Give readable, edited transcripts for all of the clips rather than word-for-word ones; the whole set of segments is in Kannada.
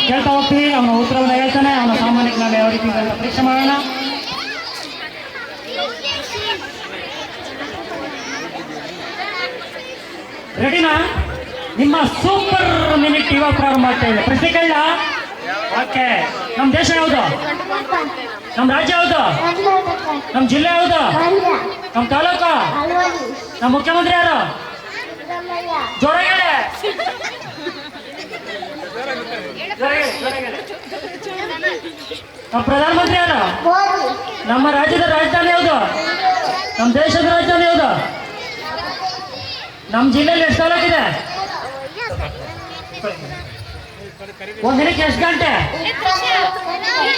ಕೇಳ್ತಾ ಹೋಗ್ತೀವಿ. ಅವನ ಉತ್ತರವನ್ನು ಹೇಳ್ತಾನೆ. ಅವನ ಸಾಮಾನ್ಯಕ್ಕೆ ನಾವು ಯಾವ ರೀತಿ ಅಂತ ಪರೀಕ್ಷೆ ಮಾಡೋಣ. ರೆಡಿನಾ? ನಿಮ್ಮ ಸೂಪರ್ ಮಿನಿಟ್ ಇವಾಗ ಪ್ರಾರಂಭ ಆಗ್ತಾ ಇದೆ. ಪ್ರಶ್ನೆ ಕೇಳ. ಓಕೆ. ನಮ್ಮ ದೇಶ ಯಾವುದು? ನಮ್ಮ ರಾಜ್ಯ ಯಾವುದು? ನಮ್ಮ ಜಿಲ್ಲೆ ಯಾವುದು? ನಮ್ಮ ತಾಲೂಕು? ನಮ್ಮ ಮುಖ್ಯಮಂತ್ರಿ ಯಾರು? ಜೋರಾಗಿ. ನಮ್ಮ ಪ್ರಧಾನಮಂತ್ರಿ ಯಾರು? ನಮ್ಮ ರಾಜ್ಯದ ರಾಜಧಾನಿ ಯಾವುದು? ನಮ್ಮ ದೇಶದ ರಾಜಧಾನಿ ಯಾವುದು? ನಮ್ಮ ಜಿಲ್ಲೆಯಲ್ಲಿ ಎಷ್ಟು ತಾಲೂಕಿದೆ? ಒಂದಿನಕ್ಕೆ ಎಷ್ಟು ಗಂಟೆ?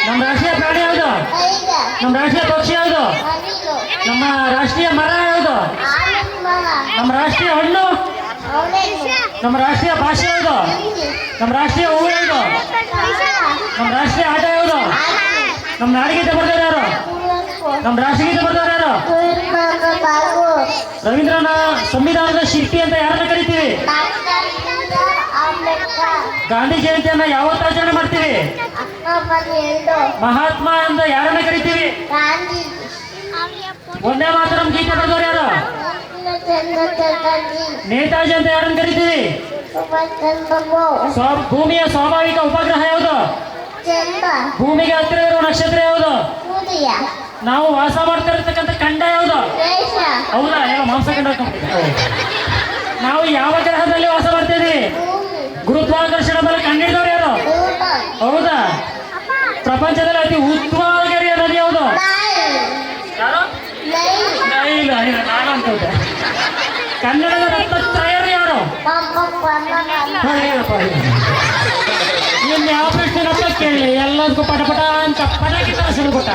ನಮ್ಮ ರಾಷ್ಟ್ರೀಯ ಪ್ರಾಣಿ ಯಾವುದು? ನಮ್ಮ ರಾಷ್ಟ್ರೀಯ ಪಕ್ಷಿ ಯಾವುದು? ನಮ್ಮ ರಾಷ್ಟ್ರೀಯ ಮರ ಯಾವುದು? ನಮ್ಮ ರಾಷ್ಟ್ರೀಯ ಹಣ್ಣು? ನಮ್ಮ ರಾಷ್ಟ್ರೀಯ ಭಾಷೆ ಯಾವುದು? ನಮ್ಮ ರಾಷ್ಟ್ರೀಯ ಹೂವು ಯಾವುದು? ನಮ್ಮ ರಾಷ್ಟ್ರೀಯ ಆಟ ಯಾವುದು? ನಮ್ಮ ನಾಡಿಗೀತೆ ಬರ್ತಾರೆ ಯಾರು? ನಮ್ಮ ರಾಷ್ಟ್ರಗೀತೆ ಬರ್ತಾರೆ ಯಾರು? ರವೀಂದ್ರನಾಥ್ ಸಂವಿಧಾನದ ಶಿಲ್ಪಿ ಅಂತ ಯಾರನ್ನ ಕರಿತೀವಿ? ಗಾಂಧಿ ಜಯಂತಿಯನ್ನ ಯಾವತ್ತು ಆಚರಣೆ ಮಾಡ್ತೀವಿ? ಮಹಾತ್ಮ ಅಂತ ಯಾರನ್ನ ಕರಿತೀವಿ? ಒಂದೇ ಮಾತರಂ ಗೀತೆ ಬರೆದವರು ಯಾರು? ನೇತಾಜಿ ಅಂತ ಯಾರನ್ನ ಕರಿತೀವಿ? ಭೂಮಿಯ ಸ್ವಾಭಾವಿಕ ಉಪಗ್ರಹ ಯಾವುದು? ಭೂಮಿಗೆ ಹತ್ತಿರ ಇರುವ ನಕ್ಷತ್ರ ಯಾವುದು? ನಾವು ವಾಸ ಮಾಡ್ತಾ ಇರತಕ್ಕಂಥ ಖಂಡ ಯಾವುದು? ಹೌದಾ? ಏನೋ ಮಾಂಸ ಖಂಡ. ನಾವು ಯಾವ ಗ್ರಹದಲ್ಲಿ ವಾಸ ಮಾಡ್ತಾ ಇದೀವಿ? ಗುರುತ್ವಾಕರ್ಷಣ ಬಲ ಕಂಡಿಡಿದವರು ಯಾರು? ಹೌದಾ? ಪ್ರಪಂಚದಲ್ಲಿ ಅತಿ ಉದ್ದವಾಗಿರುವ ನದಿ ಯಾವುದು? ನಾನು ಅನ್ಕೋತೆ. ಕನ್ನಡದ ರತ್ನತ್ರಯರು ಯಾರು? ಇನ್ನು ಯಾವ ಪ್ರಶ್ನೆ ಕೇಳಿ ಎಲ್ಲದಕ್ಕೂ ಪಟ ಪಟ ಅಂತ ಪಟಾಕಿ ತರ ಕೊಟ್ಟ.